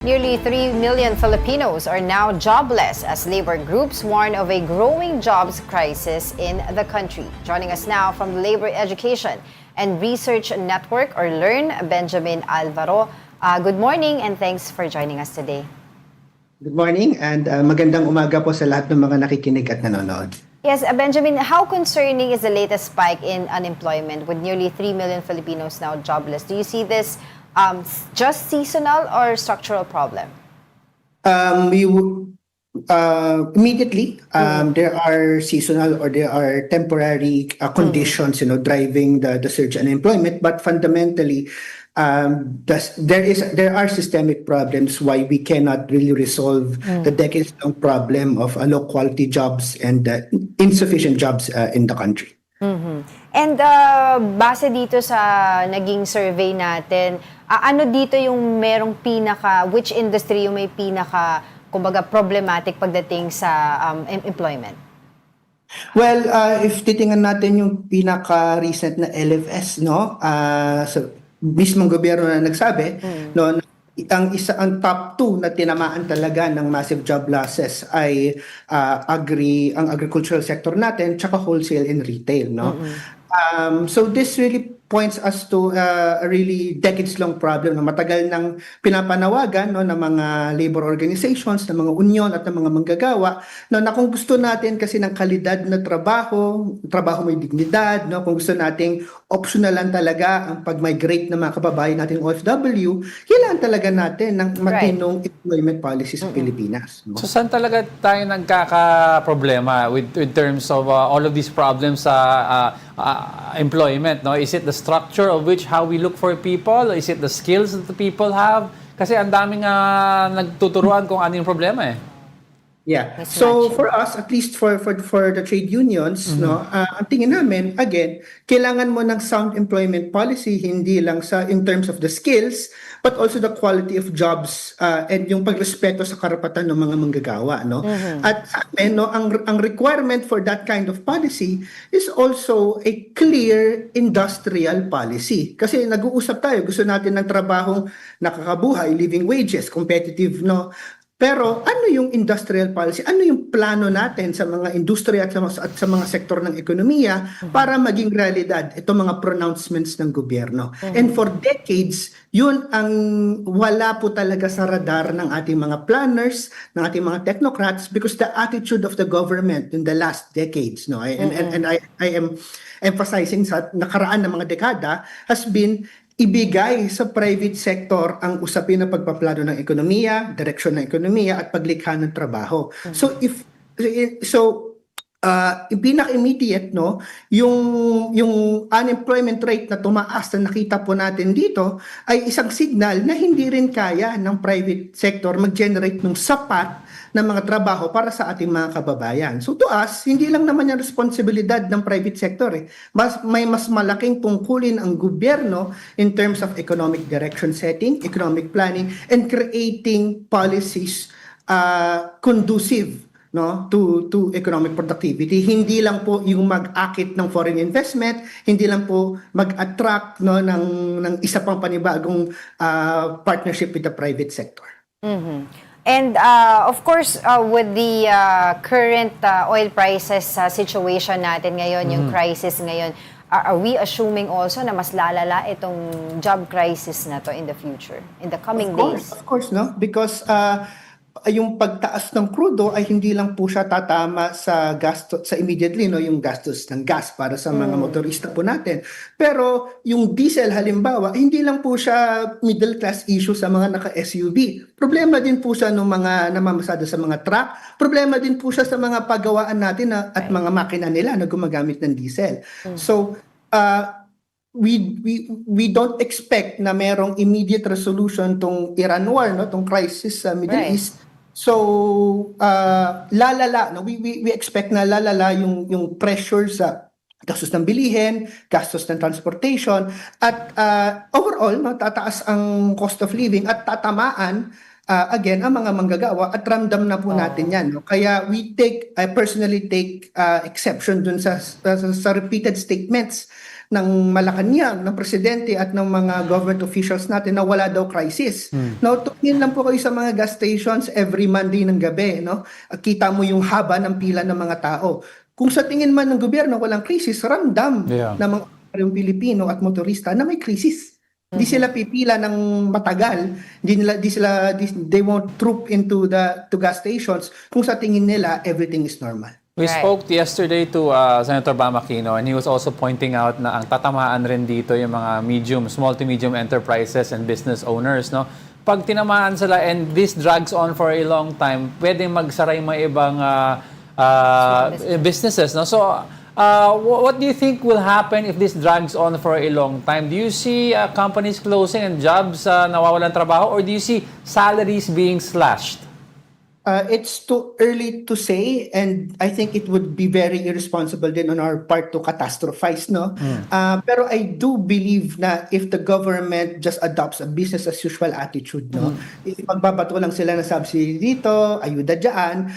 Nearly 3 million Filipinos are now jobless as labor groups warn of a growing jobs crisis in the country. Joining us now from the Labor Education and Research Network or LEARN, Benjamin Alvaro. Good morning and thanks for joining us today. Good morning and magandang umaga po sa lahat ng mga nakikinig at nanonood. Yes, Benjamin, how concerning is the latest spike in unemployment with nearly 3 million Filipinos now jobless? Do you see this just seasonal or structural problem? Immediately, there are seasonal or there are temporary conditions, driving the surge in unemployment. But fundamentally, there are systemic problems why we cannot really resolve the decades-long problem of low quality jobs and insufficient jobs in the country. And base dito sa naging survey natin, ano dito yung merong which industry yung may kumbaga problematic pagdating sa employment? Well, if titingnan natin yung pinaka-recent na LFS, so mismong gobyerno na nagsabi, ang top 2 na tinamaan talaga ng massive job losses ay ang agricultural sector natin tsaka wholesale and retail, so this really points us to a really decades-long problem na matagal nang pinapanawagan ng mga labor organizations, ng mga union at ng mga manggagawa na kung gusto natin kasi ng kalidad na trabaho may dignidad, kung gusto nating optional lang talaga ang pag-migrate ng mga kababayan natin OFW, kailangan talaga natin ng matinong employment policies sa Pilipinas. So saan talaga tayo nagkaka-problema with terms of all of these problems sa employment? Is it the structure of how we look for people? Is it the skills that the people have? Kasi ang daming nagtuturuan kung ano yung problema eh. Yeah. So for us, at least for the trade unions, ang tingin namin, again, kailangan mo ng sound employment policy, hindi lang in terms of the skills, but also the quality of jobs and yung pagrespeto sa karapatan ng mga manggagawa. At sa amin, ang requirement for that kind of policy is also a clear industrial policy. Kasi nag-uusap tayo, gusto natin ng trabahong nakakabuhay, living wages, competitive, Pero ano yung industrial policy? Ano yung plano natin sa mga industriya at sa mga sektor ng ekonomiya para maging realidad itong mga pronouncements ng gobyerno? And for decades, yun ang wala po talaga sa radar ng ating mga planners, ng ating mga technocrats because the attitude of the government in the last decades, and I am emphasizing sa nakaraan ng mga dekada has been ibigay sa private sector ang usapin ng pagpaplano ng ekonomiya, direksyon ng ekonomiya at paglikha ng trabaho. So pinaka-immediate yung unemployment rate na tumaas na nakita po natin dito ay isang signal na hindi rin kaya ng private sector mag-generate ng sapat ng mga trabaho para sa ating mga kababayan. So to us, hindi lang naman yung responsibilidad ng private sector. May mas malaking tungkulin ang gobyerno in terms of economic direction setting, economic planning, and creating policies conducive to economic productivity. Hindi lang po yung mag-akit ng foreign investment, hindi lang po mag-attract ng isa pang panibagong partnership with the private sector. And of course, with the current oil prices situation natin ngayon, yung crisis ngayon, are we assuming also na mas lalala itong job crisis na to in the future, in the coming days? Of course, because yung pagtaas ng crudo ay hindi lang po siya tatama sa gasto sa immediately yung gastos ng gas para sa mga motorista po natin. Pero yung diesel halimbawa, hindi lang po siya middle class issue sa mga naka-SUV. Problema din po siya ng mga namamasada sa mga truck. Problema din po siya sa mga paggawaan natin at mga makina nila na gumagamit ng diesel. So we don't expect na merong immediate resolution tong Iran war, tong crisis sa Middle East. So lalala, we expect na lalala yung pressure sa gastos ng bilihin, gastos ng transportation at overall tataas ang cost of living at tatamaan again ang mga manggagawa at ramdam na po natin yan. Kaya I personally take exception dun sa repeated statements ng Malacanang, ng presidente at ng mga government officials natin na wala daw crisis. No, tumingin lang po kayo sa mga gas stations every Monday ng gabi, no? Kita mo yung haba ng pila ng mga tao. Kung sa tingin man ng gobyerno walang krisis, ramdam ng mga yung Pilipino at motorista na may krisis. Hindi sila pipila ng matagal, they won't troop into to gas stations kung sa tingin nila everything is normal. We spoke yesterday to Senator Bam Aquino, and he was also pointing out na ang tatamaan rin dito yung mga small to medium enterprises and business owners, no? Pag tinamaan sila and this drags on for a long time, pwedeng magsara yung mga ibang businesses, no? So what do you think will happen if this drags on for a long time? Do you see companies closing and jobs nawawalan trabaho, or do you see salaries being slashed? It's too early to say, and I think it would be very irresponsible din on our part to catastrophize, no? Pero I do believe na if the government just adopts a business as usual attitude, no? Magbabato lang sila ng subsidy dito, ayuda dyan,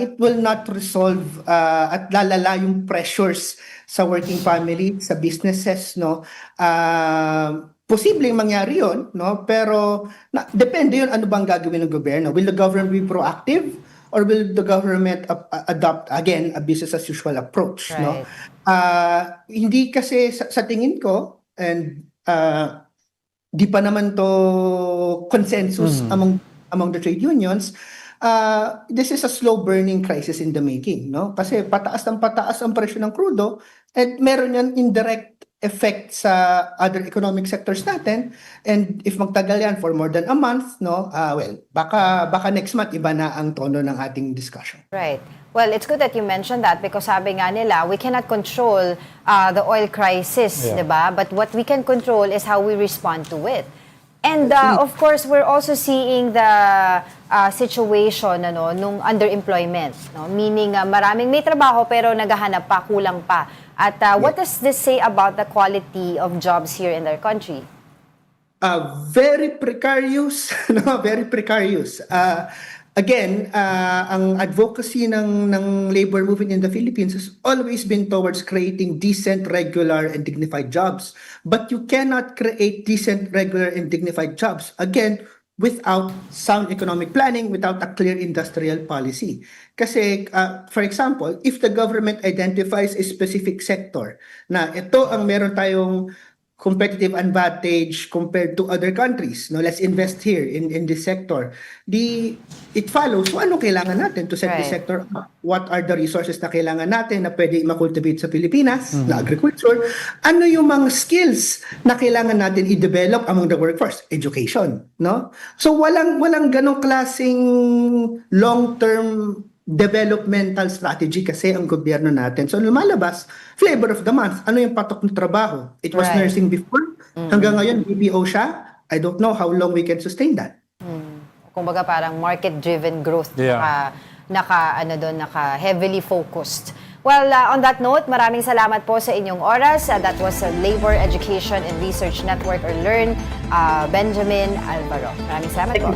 it will not resolve at lalala yung pressures sa working family, sa businesses, no? Posibleng mangyari yun, no? Pero depende yun ano bang gagawin ng gobyerno. Will the government be proactive or will the government adopt again a business as usual approach, no? Hindi kasi sa tingin ko, and di pa naman to consensus among the trade unions, this is a slow burning crisis in the making, no? Kasi pataas ang presyo ng crudo, at meron yan indirect effect sa other economic sectors natin, and if magtagal yan for more than a month, no, well, baka next month iba na ang tono ng ating discussion. Right. Well, it's good that you mentioned that because sabi nga nila, we cannot control the oil crisis, di ba? But what we can control is how we respond to it. And of course, we're also seeing the situation nung underemployment, no? Meaning maraming may trabaho pero naghahanap pa, kulang pa. At what does this say about the quality of jobs here in our country? Very precarious, no? Very precarious. Again, ang advocacy ng labor movement in the Philippines has always been towards creating decent, regular, and dignified jobs. But you cannot create decent, regular, and dignified jobs, again, without sound economic planning, without a clear industrial policy. Kasi, for example, if the government identifies a specific sector na ito ang meron tayong competitive advantage compared to other countries, no, let's invest here in this sector, it follows, so ano kailangan natin to set this sector up? What are the resources na kailangan natin na pwede makultivate sa Pilipinas, na agriculture? Ano yung mga skills na kailangan natin i-develop among the workforce? Education, no? So walang ganong klaseng long-term developmental strategy kasi ang gobyerno natin. So lumalabas, flavor of the month. Ano yung patok ng trabaho? It was nursing before. Hanggang ngayon, BPO siya. I don't know how long we can sustain that. Kumbaga parang market-driven growth. Naka heavily focused. Well, on that note, maraming salamat po sa inyong oras. That was Labor Education and Research Network or LEARN, Benjamin Alvaro. Maraming salamat po.